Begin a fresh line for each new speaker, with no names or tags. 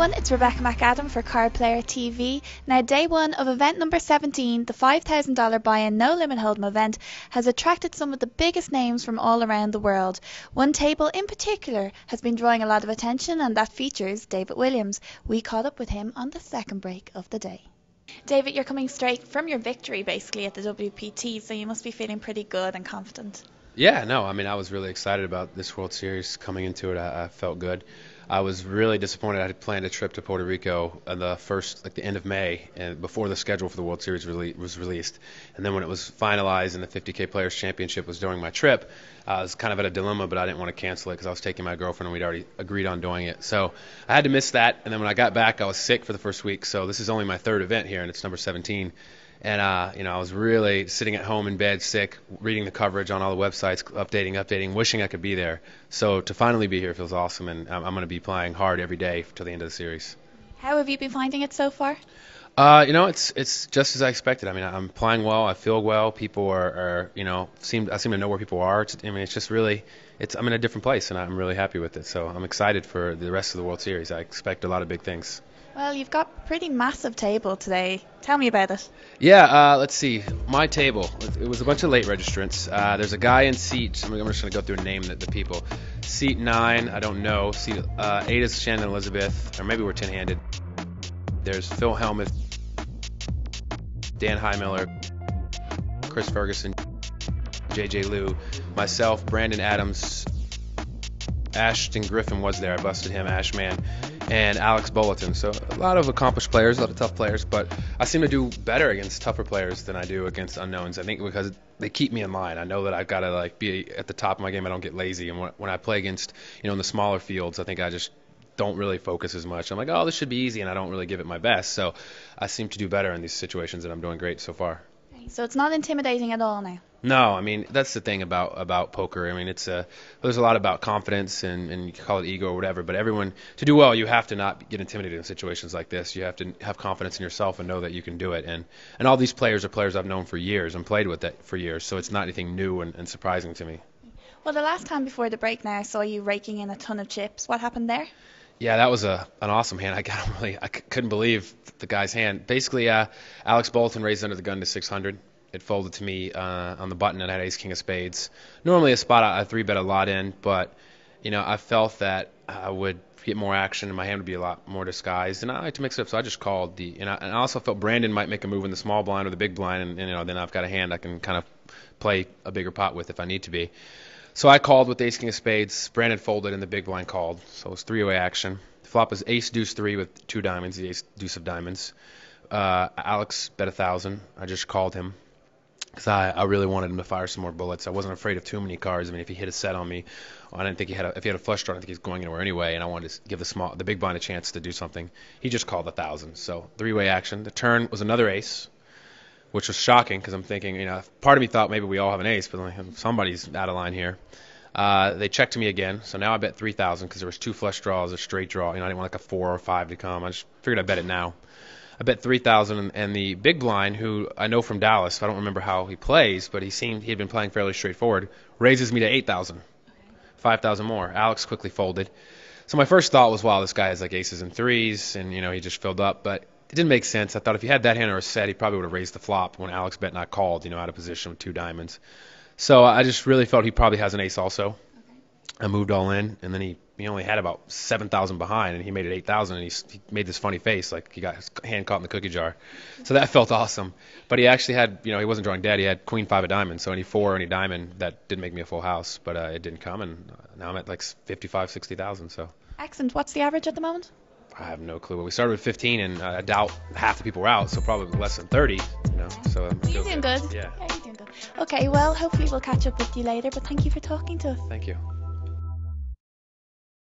everyone, it's Rebecca McAdam for Card Player TV. Now, day one of event number 17, the $5,000 buy-in no limit hold'em event, has attracted some of the biggest names from all around the world. One table in particular has been drawing a lot of attention, and that features David Williams. We caught up with him on the second break of the day. David, you're coming straight from your victory basically at the WPT, so you must be feeling pretty good and confident.
Yeah, no, I mean, I was really excited about this World Series coming into it. I felt good. I was really disappointed. I had planned a trip to Puerto Rico at the end of May, and before the schedule for the World Series was released. And then when it was finalized and the 50K Players Championship was during my trip, I was kind of at a dilemma, but I didn't want to cancel it because I was taking my girlfriend and we'd already agreed on doing it. So I had to miss that. And then when I got back, I was sick for the first week. So this is only my third event here, and it's number 17. And, I was really sitting at home in bed, sick, reading the coverage on all the websites, updating, wishing I could be there. So to finally be here feels awesome, and I'm going to be playing hard every day till the end of the series.
How have you been finding it so far?
It's just as I expected. I mean, I'm playing well. I feel well. People I seem to know where people are. It's just really, I'm in a different place, and I'm really happy with it. So I'm excited for the rest of the World Series. I expect a lot of big things.
Well, you've got a pretty massive table today. Tell me about it.
Yeah, let's see. My table, it was a bunch of late registrants. There's a guy in seat, I'm just going to go through and name the people. Seat 9, I don't know. Seat 8 is Shannon Elizabeth, or maybe we're 10-handed. There's Phil Hellmuth, Dan Highmiller, Chris Ferguson, JJ Liu, myself, Brandon Adams, Ashton Griffin was there. I busted him, Ashman, and Alex Bulletin. So a lot of accomplished players, a lot of tough players, but I seem to do better against tougher players than I do against unknowns. I think because they keep me in line. I know that I've got to be at the top of my game. I don't get lazy, and when I play against in the smaller fields, I think I just don't really focus as much. I'm like, oh, this should be easy, and I don't really give it my best. So I seem to do better in these situations, and I'm doing great so far.
So it's not intimidating at all now?
No, I mean, that's the thing about poker. I mean, there's a lot about confidence and you can call it ego or whatever, but to do well, you have to not get intimidated in situations like this. You have to have confidence in yourself and know that you can do it. And all these players are players I've known for years and played with it for years, so it's not anything new and surprising to me.
Well, the last time before the break now, I saw you raking in a ton of chips. What happened there?
Yeah, that was an awesome hand. I couldn't believe the guy's hand. Basically, Alex Bolton raised under the gun to 600. It folded to me on the button, and I had ace king of spades. Normally a spot I 3-bet a lot in, but I felt that I would get more action and my hand would be a lot more disguised, and I like to mix it up, so I just called and I also felt Brandon might make a move in the small blind or the big blind, and then I've got a hand I can kind of play a bigger pot with if I need to be. So I called with ace king of spades. Brandon folded and the big blind called, so it was 3-way action. The flop was ace deuce 3 with 2 diamonds, the ace deuce of diamonds. Alex bet 1,000. I just called him because I really wanted him to fire some more bullets. I wasn't afraid of too many cards. I mean, if he hit a set on me, I didn't think if he had a flush draw, I didn't think he was going anywhere anyway, and I wanted to give the big blind a chance to do something. He just called 1,000, so 3-way action. The turn was another ace, which was shocking because I'm thinking, part of me thought maybe we all have an ace, but somebody's out of line here. They checked to me again, so now I bet 3,000 because there was 2 flush draws, a straight draw. I didn't want a 4 or 5 to come. I just figured I'd bet it now. I bet 3,000, and the big blind, who I know from Dallas, I don't remember how he plays, but he had been playing fairly straightforward, raises me to 8,000, 5,000 more. Alex quickly folded. So my first thought was, wow, this guy has aces and threes, and he just filled up, but it didn't make sense. I thought if he had that hand or a set, he probably would have raised the flop when Alex bet not called, out of position with 2 diamonds. So I just really felt he probably has an ace also. Okay. I moved all in, and then he only had about 7,000 behind, and he made it 8,000, and he made this funny face like he got his hand caught in the cookie jar. So that felt awesome. But he actually had, he wasn't drawing dead. He had queen 5 of diamonds, so any 4 or any diamond, that didn't make me a full house. But it didn't come, and now I'm at like 55,000, 60,000. So.
Excellent. What's the average at the moment?
I have no clue. We started with 15, and I doubt half the people were out, so probably less than 30. So
you're doing good.
Yeah,
you're doing good. Okay, well, hopefully we'll catch up with you later, but thank you for talking to us.
Thank you.